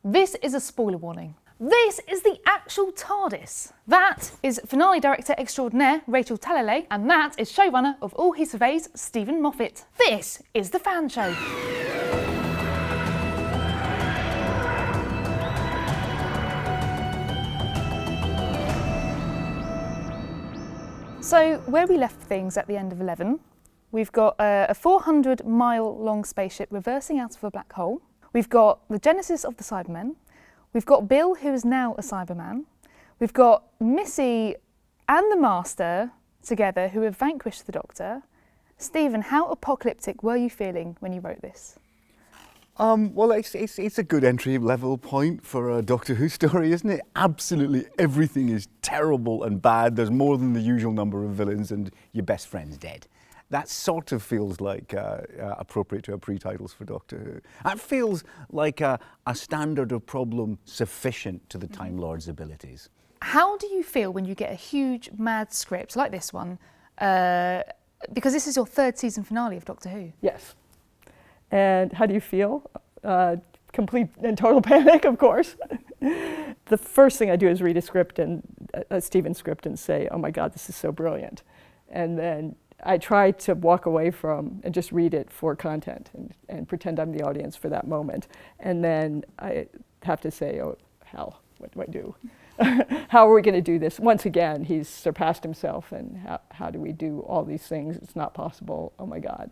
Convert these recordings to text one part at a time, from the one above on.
This is a spoiler warning. This is the actual TARDIS. That is finale director extraordinaire Rachel Talalay, and that is showrunner of All He Surveys, Stephen Moffat. This is the fan show. So where we left things at the end of 11, we've got a 400-mile long spaceship reversing out of a black hole. We've got the genesis of the Cybermen. We've got Bill, who is now a Cyberman. We've got Missy and the Master together, who have vanquished the Doctor. Stephen, how apocalyptic were you feeling when you wrote this? Well, it's a good entry-level point for a Doctor Who story, isn't it? Absolutely everything is terrible and bad. There's more than the usual number of villains and your best friend's dead. That sort of feels like appropriate to have pre-titles for Doctor Who. That feels like a standard of problem sufficient to the Time Lord's abilities. How do you feel when you get a huge, mad script like this one? Because this is your third season finale of Doctor Who. Yes. And how do you feel? Complete and total panic, of course. The first thing I do is read a script, and a Stephen script, and say, oh my God, this is so brilliant. And then I try to walk away from and just read it for content and pretend I'm the audience for that moment. And then I have to say, oh, hell, what do I do? How are we going to do this? Once again, he's surpassed himself, and how do we do all these things? It's not possible. Oh my God.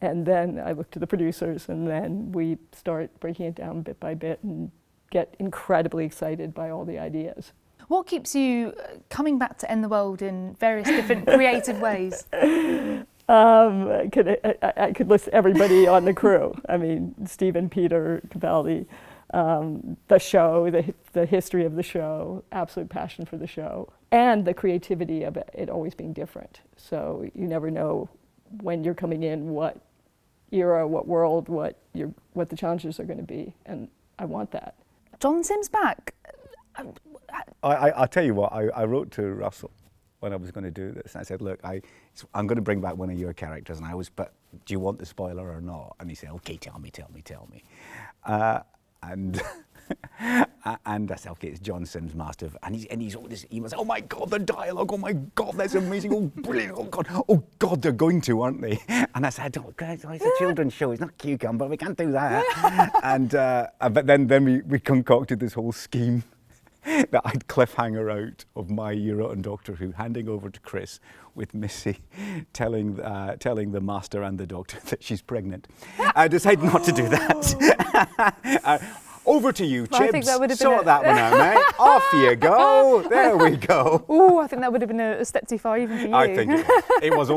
And then I look to the producers, and then we start breaking it down bit by bit and get incredibly excited by all the ideas. What keeps you coming back to end the world in various different creative ways? I could list everybody on the crew. I mean, Stephen, Peter, Capaldi, the show, the history of the show, absolute passion for the show, and the creativity of it always being different. So you never know when you're coming in, what era, what world, what the challenges are going to be, and I want that. John Simm's back. I'll tell you what, I wrote to Russell when I was going to do this, and I said, look, I'm going to bring back one of your characters, and but do you want the spoiler or not? And he said, okay, tell me. And I said, okay, it's John Simm's Master, and he's all this emails, oh my God, the dialogue, oh my God, that's amazing, oh brilliant, oh God, they're going to, aren't they? And I said, oh God, it's a children's show, it's not Cucumber, we can't do that. And but then we concocted this whole scheme that I'd cliffhanger out of my era on Doctor Who, handing over to Chris with Missy telling the Master and the Doctor that she's pregnant. I decided not to do that. Over to you, Chibs. I think that would have been sort that one out, mate. Off you go. There we go. Oh, I think that would have been a step too far even for you. I think it was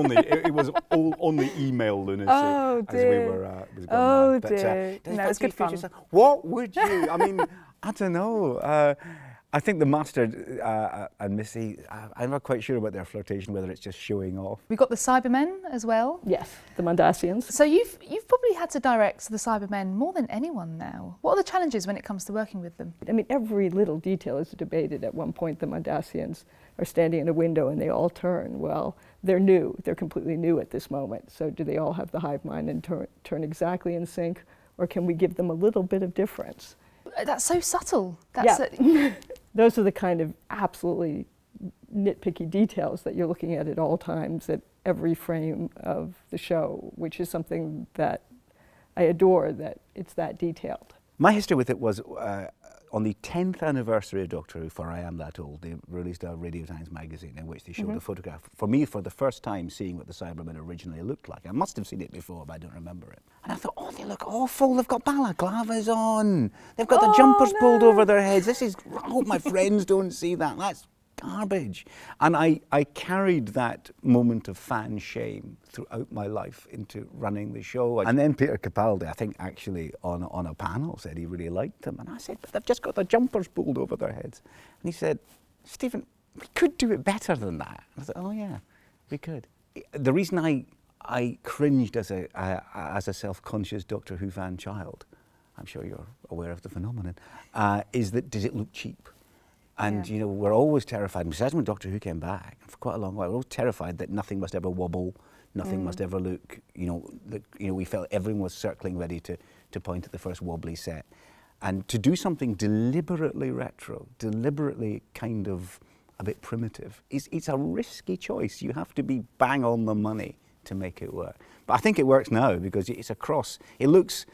only email lunacy as we were going mad. Dear. No, it was good fun. What would you? I mean, I don't know. I think the Master and Missy, I'm not quite sure about their flirtation, whether it's just showing off. We've got the Cybermen as well. Yes, the Mondasians. So you've probably had to direct the Cybermen more than anyone now. What are the challenges when it comes to working with them? I mean, every little detail is debated. At one point, the Mondasians are standing in a window and they all turn. Well, they're new. They're completely new at this moment. So do they all have the hive mind and turn exactly in sync? Or can we give them a little bit of difference? That's so subtle. Those are the kind of absolutely nitpicky details that you're looking at all times, at every frame of the show, which is something that I adore, that it's that detailed. My history with it was on the 10th anniversary of Doctor Who, for I Am That Old, they released a Radio Times magazine in which they showed a photograph, for me, for the first time, seeing what the Cybermen originally looked like. I must have seen it before, but I don't remember it. And I thought, oh, they look awful. They've got balaclavas on. They've got the jumpers pulled over their heads. I hope my friends don't see that. That's garbage. And I carried that moment of fan shame throughout my life into running the show. And then Peter Capaldi, I think actually on a panel, said he really liked them. And I said, but they've just got the jumpers pulled over their heads. And he said, Stephen, we could do it better than that. And I said, oh yeah, we could. The reason I cringed as a self-conscious Doctor Who fan child, I'm sure you're aware of the phenomenon, is that does it look cheap? And you know, we're always terrified, besides when Doctor Who came back, for quite a long while, we're always terrified that nothing must ever wobble, nothing must ever look, we felt everyone was circling ready to point at the first wobbly set. And to do something deliberately retro, deliberately kind of a bit primitive, it's a risky choice. You have to be bang on the money to make it work. But I think it works now because it's a cross. It looks,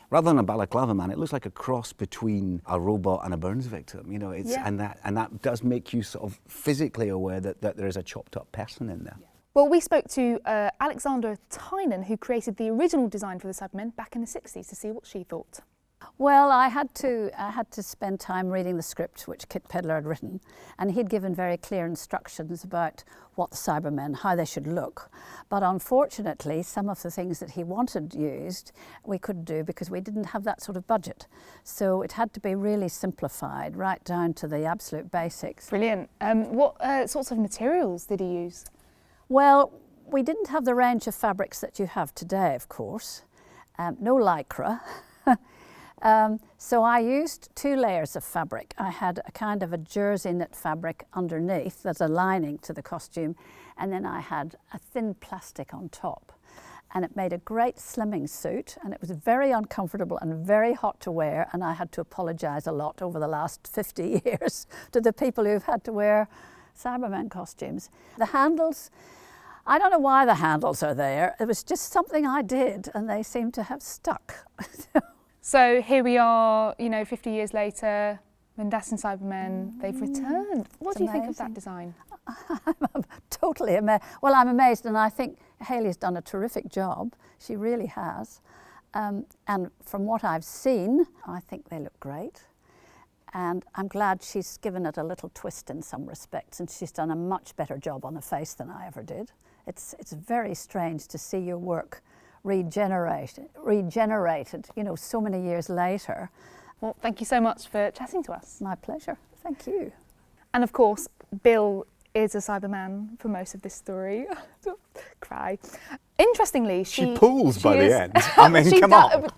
rather than a balaclava man, it looks like a cross between a robot and a Burns victim. You know, and that does make you sort of physically aware that there is a chopped up person in there. Well, we spoke to Alexandra Tynan, who created the original design for the Cybermen back in the 60s, to see what she thought. Well, I had to spend time reading the script which Kit Pedler had written, and he'd given very clear instructions about what the Cybermen, how they should look. But unfortunately, some of the things that he wanted used, we couldn't do because we didn't have that sort of budget. So it had to be really simplified, right down to the absolute basics. Brilliant. What sorts of materials did he use? Well, we didn't have the range of fabrics that you have today, of course. No lycra. So I used 2 layers of fabric. I had a kind of a jersey knit fabric underneath as a lining to the costume, and then I had a thin plastic on top. And it made a great slimming suit, and it was very uncomfortable and very hot to wear, and I had to apologise a lot over the last 50 years to the people who've had to wear Cybermen costumes. The handles, I don't know why the handles are there. It was just something I did, and they seem to have stuck. So here we are, 50 years later, Mendas and Cybermen, they've returned. What do you think of that design? I'm totally amazed. Well, I'm amazed, and I think Hayley's done a terrific job. She really has. And from what I've seen, I think they look great. And I'm glad she's given it a little twist in some respects, and she's done a much better job on the face than I ever did. It's very strange to see your work regenerated, so many years later. Well, thank you so much for chatting to us. My pleasure. Thank you. And of course, Bill is a Cyberman for most of this story. Cry. Interestingly, she pulls by the end. I mean, come on.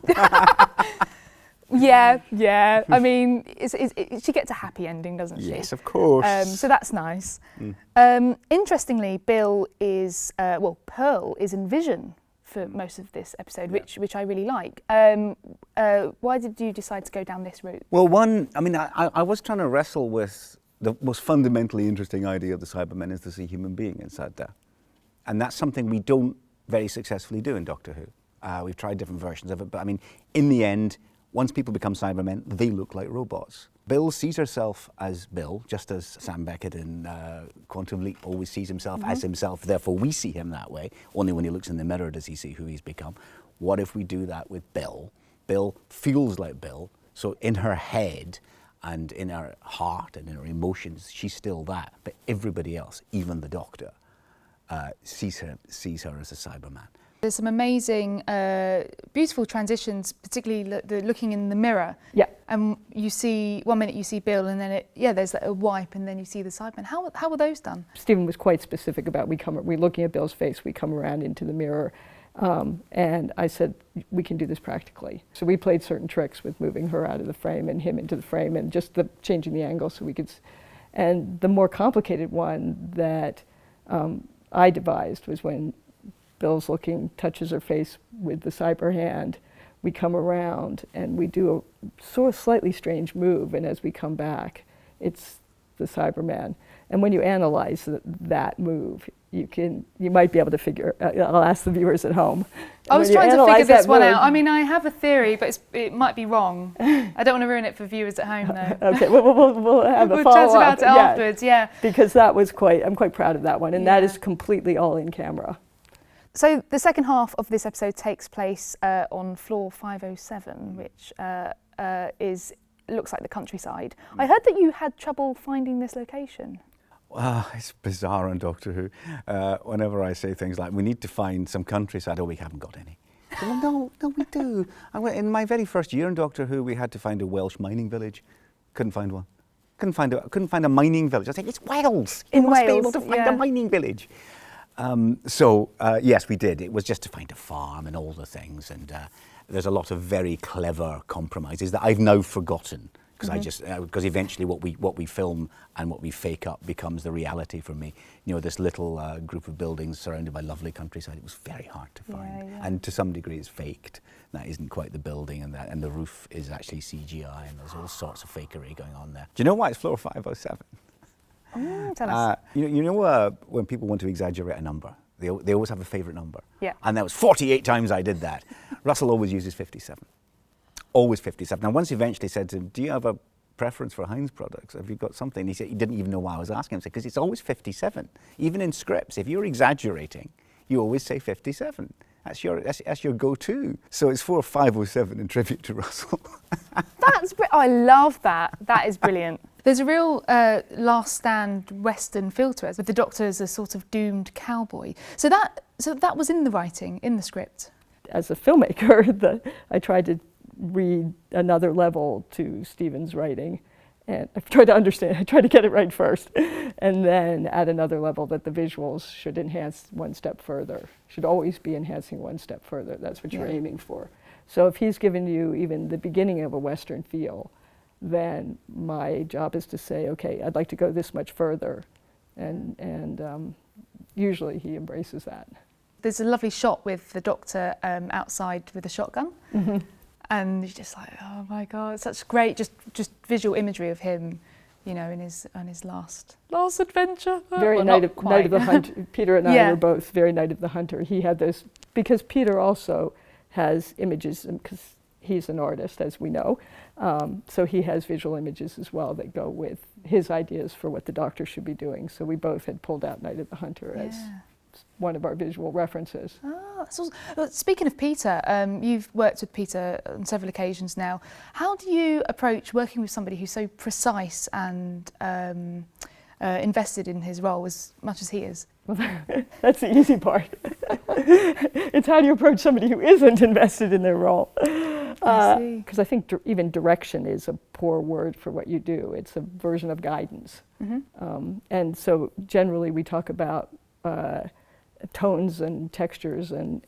Yeah. I mean, she gets a happy ending, doesn't she? Yes, of course. So that's nice. Interestingly, Bill is, Pearl is in vision for most of this episode, which I really like. Why did you decide to go down this route? Well, I was trying to wrestle with the most fundamentally interesting idea of the Cybermen is to see a human being inside there. And that's something we don't very successfully do in Doctor Who. We've tried different versions of it, but in the end, once people become Cybermen, they look like robots. Bill sees herself as Bill, just as Sam Beckett in Quantum Leap always sees himself as himself, therefore we see him that way. Only when he looks in the mirror does he see who he's become. What if we do that with Bill? Bill feels like Bill, so in her head and in her heart and in her emotions, she's still that. But everybody else, even the Doctor, sees her as a Cyberman. There's some amazing, beautiful transitions, particularly the looking in the mirror. Yeah. And you see, 1 minute you see Bill, and then there's a wipe, and then you see the Cybermen. How were those done? Stephen was quite specific about we looking at Bill's face, we come around into the mirror, and I said, we can do this practically. So we played certain tricks with moving her out of the frame and him into the frame, and just changing the angle so we could. And the more complicated one that I devised was when Bill's touches her face with the cyber hand. We come around and we do a sort of slightly strange move, and as we come back, it's the Cyberman. And when you analyze that move, you might be able to figure. I'll ask the viewers at home. I was trying to figure this one out. I mean, I have a theory, but it might be wrong. I don't want to ruin it for viewers at home, though. Okay, we'll have a follow-up. We'll chat about it afterwards. Yeah. Because that was I'm quite proud of that one, and that is completely all in camera. So the second half of this episode takes place on floor 507, which looks like the countryside. I heard that you had trouble finding this location. It's bizarre on Doctor Who. Whenever I say things like, we need to find some countryside, we haven't got any. Well, no, we do. In my very first year in Doctor Who, we had to find a Welsh mining village. Couldn't find one. Couldn't find a mining village. I think it's Wales. You must be able to find a mining village. Yes, we did. It was just to find a farm and all the things. And there's a lot of very clever compromises that I've now forgotten because because eventually what we film and what we fake up becomes the reality for me. You know, this little group of buildings surrounded by lovely countryside, it was very hard to find, and to some degree it's faked. That isn't quite the building, and the roof is actually CGI, and there's all sorts of fakery going on there. Do you know why it's floor 507? Tell us. You know when people want to exaggerate a number, they always have a favourite number. Yeah. And that was 48 times I did that. Russell always uses 57. Always 57. Now, once eventually said to him, do you have a preference for Heinz products? Have you got something? He said he didn't even know why I was asking him. Because it's always 57. Even in scripts, if you're exaggerating, you always say 57. That's your go-to. So it's 4507 in tribute to Russell. I love that. That is brilliant. There's a real Last Stand Western feel to it, with the Doctor as a sort of doomed cowboy. So that was in the writing, in the script. As a filmmaker, I tried to read another level to Stephen's writing, and I tried to understand. I tried to get it right first, and then add another level that the visuals should enhance one step further. Should always be enhancing one step further. That's what you're aiming for. So if he's given you even the beginning of a Western feel, then my job is to say, okay, I'd like to go this much further, and usually he embraces that. There's a lovely shot with the Doctor outside with a shotgun, and you're just like, oh my God, such great just visual imagery of him, you know, in his last adventure. Very Night of the Hunter. Peter and I were both very Night of the Hunter. He had those because Peter also has images, because he's an artist, as we know. So he has visual images as well that go with his ideas for what the Doctor should be doing. So we both had pulled out Night of the Hunter as one of our visual references. Oh, that's awesome. Well, speaking of Peter, you've worked with Peter on several occasions now. How do you approach working with somebody who's so precise and invested in his role as much as he is? Well, that's the easy part. It's how do you approach somebody who isn't invested in their role? Because I think even direction is a poor word for what you do. It's a version of guidance. And so generally we talk about tones and textures and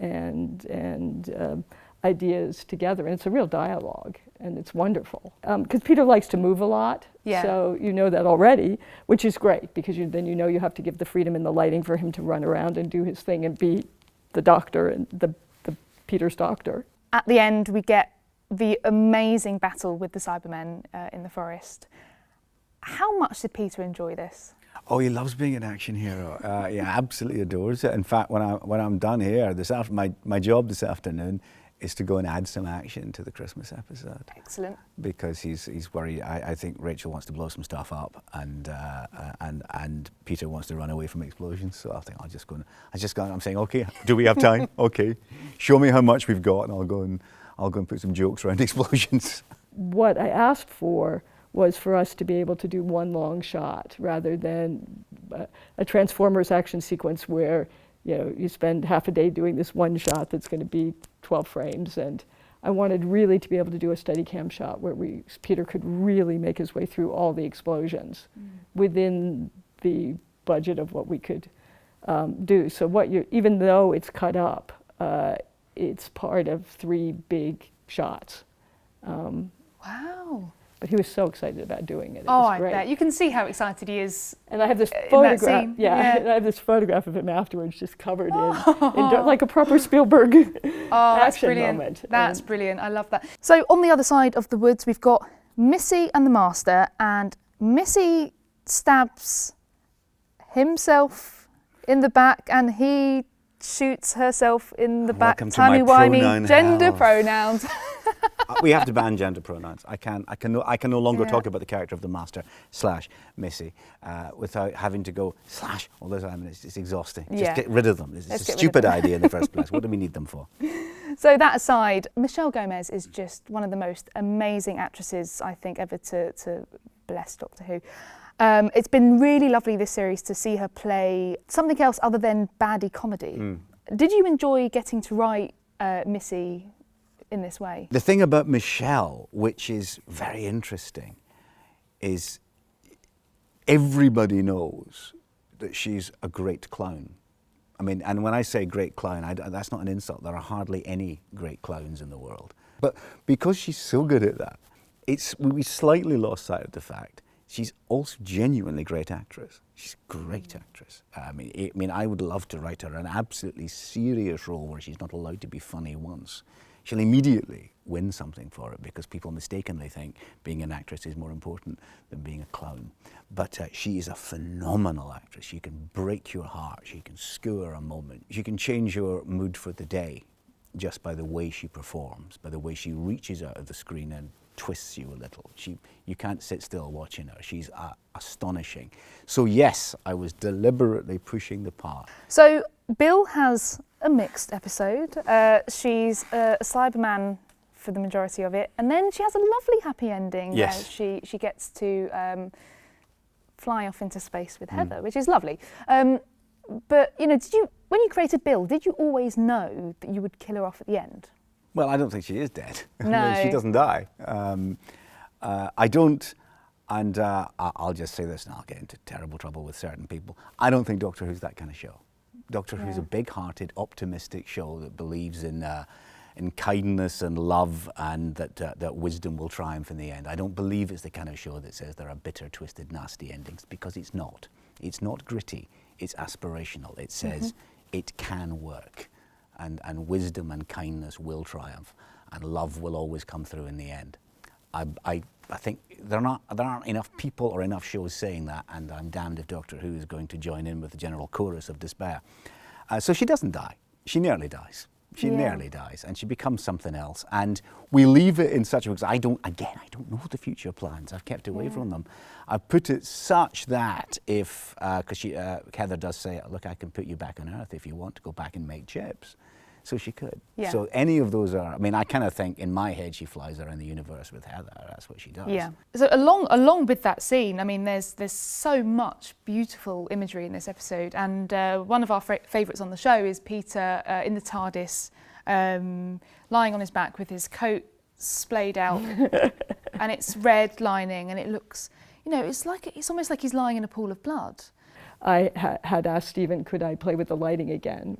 ideas together, and it's a real dialogue, and it's wonderful. Because Peter likes to move a lot, so you know that already, which is great, because then you know you have to give the freedom and the lighting for him to run around and do his thing and be the Doctor and the Peter's Doctor. At the end, we get the amazing battle with the Cybermen in the forest. How much did Peter enjoy this? Oh, he loves being an action hero. Yeah, absolutely adores it. In fact, when I'm done here, my job this afternoon is to go and add some action to the Christmas episode. Excellent. Because he's worried. I think Rachel wants to blow some stuff up, and Peter wants to run away from explosions. So I think I'm saying, okay, do we have time? Okay, show me how much we've got, and I'll go and put some jokes around explosions. What I asked for was for us to be able to do one long shot rather than a Transformers action sequence where you spend half a day doing this one shot that's going to be 12 frames. And I wanted really to be able to do a Steadicam shot where Peter could really make his way through all the explosions within the budget of what we could do. So even though it's cut up, it's part of 3 big shots. Wow. But he was so excited about doing it. It Oh, was I great. bet. You can see how excited he is. And I have this in that photograph. scene. And I have this photograph of him afterwards, just covered in like a proper Spielberg that's action brilliant. moment. That's brilliant. I love that. So on the other side of the woods, we've got Missy and the Master, and Missy stabs himself in the back, and he shoots herself in the back. Timey-wimey gender pronouns. We have to ban gender pronouns. I can no longer talk about the character of the Master / Missy without having to go / all the time. It's exhausting. Just get rid of them. It's a stupid idea in the first place. What do we need them for? So that aside, Michelle Gomez is just one of the most amazing actresses I think ever to bless Doctor Who. It's been really lovely this series to see her play something else other than baddie comedy. Did you enjoy getting to write Missy in this way? The thing about Michelle, which is very interesting, is everybody knows that she's a great clown. I mean, and when I say great clown, that's not an insult. There are hardly any great clowns in the world. But because she's so good at that, we slightly lost sight of the fact she's also genuinely great actress. She's a great actress. I mean, I would love to write her an absolutely serious role where she's not allowed to be funny once. She'll immediately win something for it because people mistakenly think being an actress is more important than being a clown. But she is a phenomenal actress. She can break your heart. She can skewer a moment. She can change your mood for the day just by the way she performs, by the way she reaches out of the screen and twists you a little. You can't sit still watching her. She's astonishing. So yes, I was deliberately pushing the part. So Bill has a mixed episode. She's a Cyberman for the majority of it, and then she has a lovely happy ending. Yes. Where she gets to fly off into space with Heather, which is lovely. But you know, when you created Bill, did you always know that you would kill her off at the end? Well, I don't think she is dead. No. She doesn't die. I don't, and I'll just say this and I'll get into terrible trouble with certain people. I don't think Doctor Who's that kind of show. Doctor Who's a big-hearted, optimistic show that believes in kindness and love and that wisdom will triumph in the end. I don't believe it's the kind of show that says there are bitter, twisted, nasty endings, because it's not. It's not gritty. It's aspirational. It says it can work. And wisdom and kindness will triumph, and love will always come through in the end. I think there aren't enough people or enough shows saying that, and I'm damned if Doctor Who is going to join in with the general chorus of despair. So she doesn't die. She nearly dies. She nearly dies, and she becomes something else. And we leave it in such a way, because I don't know the future plans. I've kept away from them. I've put it such that if, because Heather does say, look, I can put you back on Earth if you want to go back and make chips. So she could. Yeah. So any of those are, I mean, I kind of think in my head she flies around the universe with Heather. That's what she does. Yeah. So along with that scene, I mean, there's so much beautiful imagery in this episode, and one of our favourites on the show is Peter in the TARDIS, lying on his back with his coat splayed out, and it's red lining, and it looks, you know, it's almost like he's lying in a pool of blood. I had asked Stephen, could I play with the lighting again?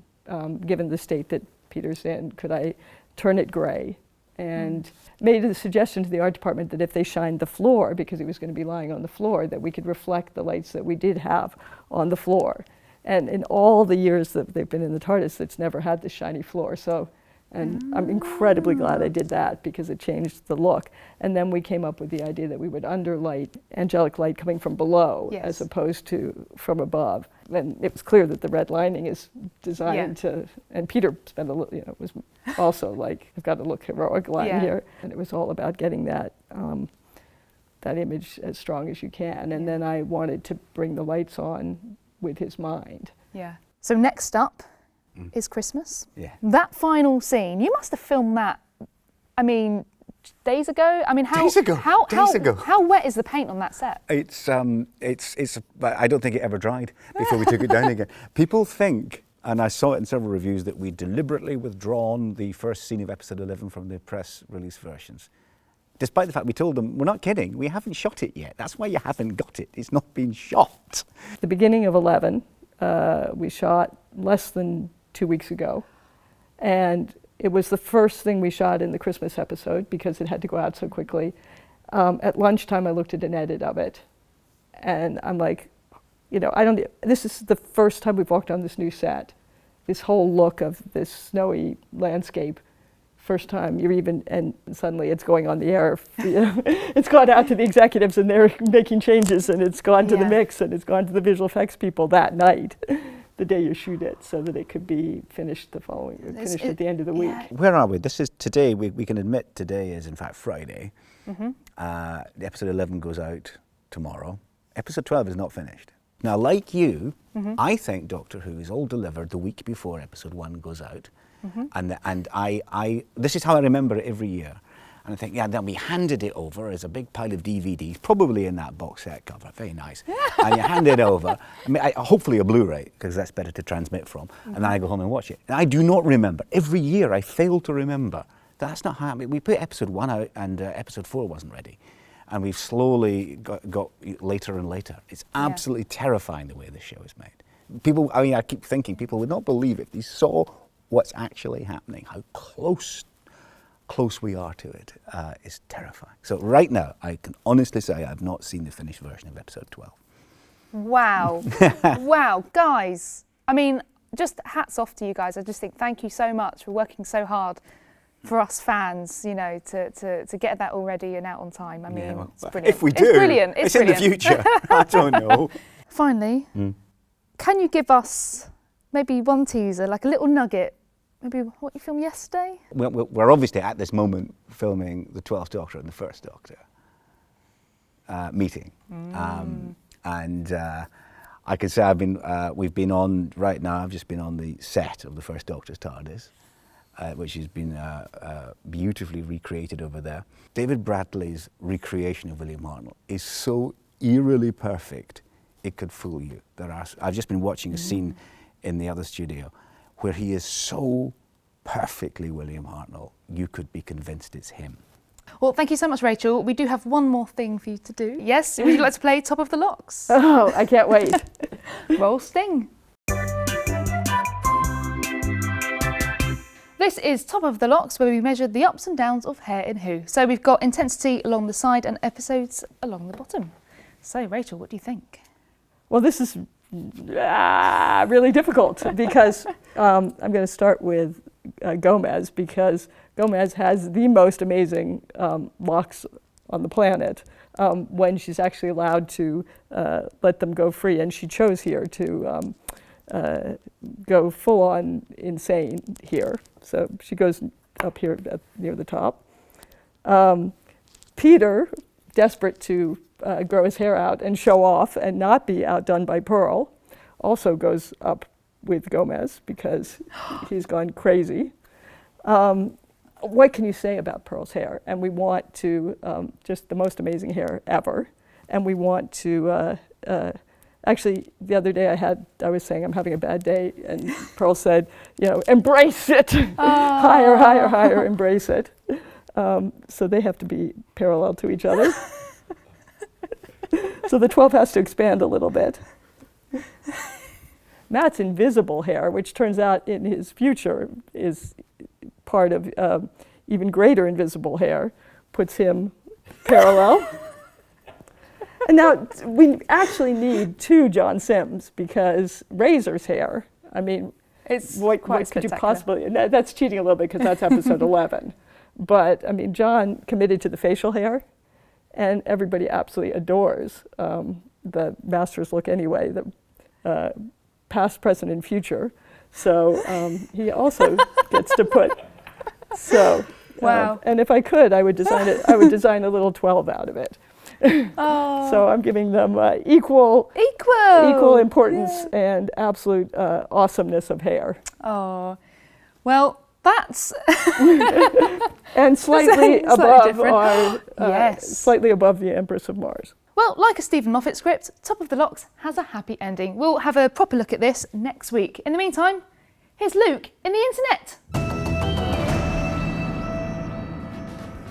Given the state that Peter's in, could I turn it grey? And made a suggestion to the art department that if they shined the floor, because he was going to be lying on the floor, that we could reflect the lights that we did have on the floor. And in all the years that they've been in the TARDIS, it's never had this shiny floor. So, and I'm incredibly glad I did that, because it changed the look. And then we came up with the idea that we would underlight angelic light coming from below as opposed to from above. And it was clear that the red lining is designed to, and Peter spent a little, you know, was also like, I've got to look heroic line here. And it was all about getting that, that image as strong as you can. And then I wanted to bring the lights on with his mind. Yeah. So next up is Christmas. Yeah. That final scene, you must have filmed that, I mean, days ago? I mean, days ago. How wet is the paint on that set? It's I don't think it ever dried before we took it down again. People think, and I saw it in several reviews, that we deliberately withdrawn the first scene of episode 11 from the press release versions. Despite the fact we told them, we're not kidding, we haven't shot it yet. That's why you haven't got it. It's not been shot. The beginning of 11, we shot less than 2 weeks ago. And it was the first thing we shot in the Christmas episode because it had to go out so quickly. At lunchtime, I looked at an edit of it. And I'm like, you know, this is the first time we've walked on this new set. This whole look of this snowy landscape. First time and suddenly it's going on the air. You know, it's gone out to the executives and they're making changes, and it's gone to the mix, and it's gone to the visual effects people that night, the day you shoot it, so that it could be finished at the end of the week. Where are we? This is today. We can admit today is in fact Friday. Episode 11 goes out tomorrow. Episode 12 is not finished. Now, like you, I think Doctor Who is all delivered the week before episode 1 goes out. And I this is how I remember it every year. And I think, then we handed it over as a big pile of DVDs, probably in that box set cover, very nice. And you hand it over, I mean, hopefully a Blu-ray, because that's better to transmit from, and then I go home and watch it. And I do not remember. Every year I fail to remember. That's not how, we put episode 1 out and episode 4 wasn't ready. And we've slowly got later and later. It's absolutely terrifying the way this show is made. People, I mean, I keep thinking people would not believe it. They saw what's actually happening, how close close we are to it is terrifying. So right now, I can honestly say I've not seen the finished version of episode 12. Wow. Wow, guys. I mean, just hats off to you guys. I just think thank you so much for working so hard for us fans, you know, to get that all ready and out on time. I mean, it's brilliant. If we do, it's brilliant. It's in the future. I don't know. Finally, can you give us maybe one teaser, like a little nugget, maybe what you filmed yesterday? We're obviously at this moment filming the 12th Doctor and the First Doctor meeting. And I can say we've been on, right now, I've just been on the set of the First Doctor's TARDIS, which has been beautifully recreated over there. David Bradley's recreation of William Hartnell is so eerily perfect, it could fool you. I've just been watching a scene in the other studio where he is so perfectly William Hartnell, you could be convinced it's him. Well, thank you so much, Rachel. We do have one more thing for you to do. Yes, would you like to play Top of the Locks? Oh, I can't wait. Roll Sting. This is Top of the Locks, where we measured the ups and downs of hair in Who. So we've got intensity along the side and episodes along the bottom. So, Rachel, what do you think? Well, this is really difficult because I'm going to start with Gomez, because Gomez has the most amazing locks on the planet when she's actually allowed to let them go free. And she chose here to go full-on insane here. So she goes up here near the top. Peter, desperate to grow his hair out and show off and not be outdone by Pearl, also goes up with Gomez because he's gone crazy. What can you say about Pearl's hair? And we want to, just the most amazing hair ever. And we want to, actually, the other day I was saying I'm having a bad day, and Pearl said, you know, embrace it. Higher, higher, higher, embrace it. So they have to be parallel to each other. So the 12 has to expand a little bit. Matt's invisible hair, which turns out in his future is part of even greater invisible hair, puts him parallel. And now we actually need 2 John Sims, because Razor's hair, I mean, It's what quite could you spectacular. possibly, that's cheating a little bit because that's episode 11. But I mean, John committed to the facial hair, and everybody absolutely adores the Master's look anyway, the past, present, and future. So he also gets to put, so. Wow. And if I could, I would design it. I would design a little 12 out of it. Oh. So I'm giving them equal importance and absolute awesomeness of hair. Oh, well, that's And slightly above different. our, Yes. slightly above the Empress of Mars. Well, like a Stephen Moffat script, Top of the Locks has a happy ending. We'll have a proper look at this next week. In the meantime, here's Luke in the internet.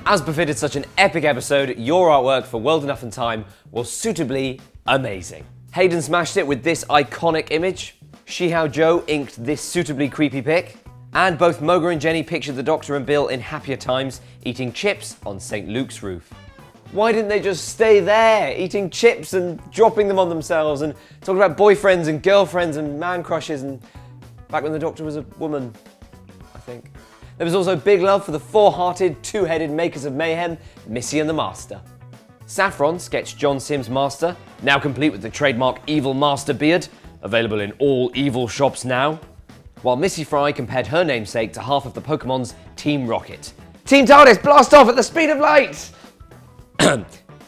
As befitted such an epic episode, your artwork for World Enough and Time was suitably amazing. Hayden smashed it with this iconic image. Shihao Joe inked this suitably creepy pic. And both Moga and Jenny pictured the Doctor and Bill in happier times eating chips on St. Luke's roof. Why didn't they just stay there, eating chips and dropping them on themselves and talking about boyfriends and girlfriends and man crushes, and back when the Doctor was a woman, I think. There was also big love for the 4-hearted, 2-headed makers of mayhem, Missy and the Master. Saffron sketched John Sims' Master, now complete with the trademark Evil Master beard, available in all evil shops now. While Missy Fry compared her namesake to half of the Pokemon's Team Rocket. Team TARDIS, blast off at the speed of light!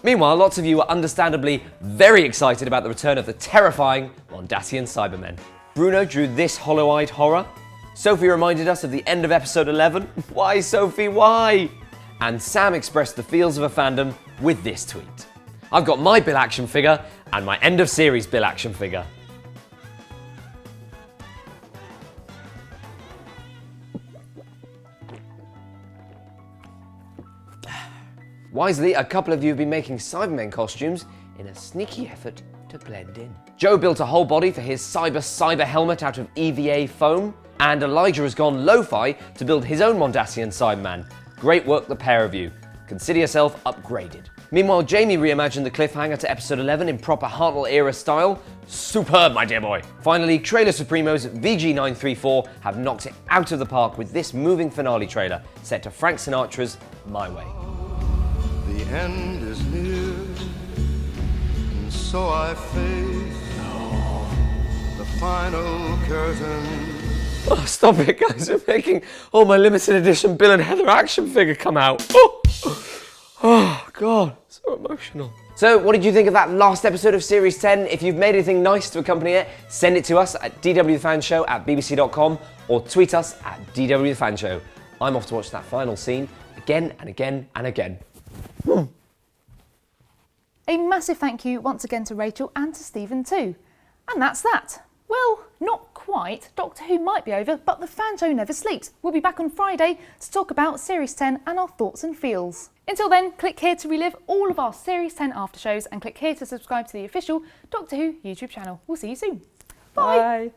Meanwhile, lots of you are understandably very excited about the return of the terrifying Mondasian Cybermen. Bruno drew this hollow-eyed horror. Sophie reminded us of the end of episode 11. Why, Sophie, why? And Sam expressed the feels of a fandom with this tweet. I've got my Bill action figure and my end of series Bill action figure. Wisely, a couple of you have been making Cybermen costumes in a sneaky effort to blend in. Joe built a whole body for his cyber helmet out of EVA foam, and Elijah has gone lo-fi to build his own Mondasian Cyberman. Great work, the pair of you. Consider yourself upgraded. Meanwhile, Jamie reimagined the cliffhanger to episode 11 in proper Hartnell era style. Superb, my dear boy. Finally, Trailer Supremos VG934 have knocked it out of the park with this moving finale trailer set to Frank Sinatra's My Way. The end is near, and so I face the final curtain. Oh, stop it, guys. We're making all my limited edition Bill and Heather action figure come out. Oh, God. So emotional. So, what did you think of that last episode of Series 10? If you've made anything nice to accompany it, send it to us at dwthefanshow@bbc.com or tweet us at dwthefanshow. I'm off to watch that final scene again and again and again. A massive thank you once again to Rachel and to Stephen too. And that's that. Well, not quite. Doctor Who might be over, but the fan show never sleeps. We'll be back on Friday to talk about Series 10 and our thoughts and feels. Until then, click here to relive all of our Series 10 after shows and click here to subscribe to the official Doctor Who YouTube channel. We'll see you soon. Bye. Bye.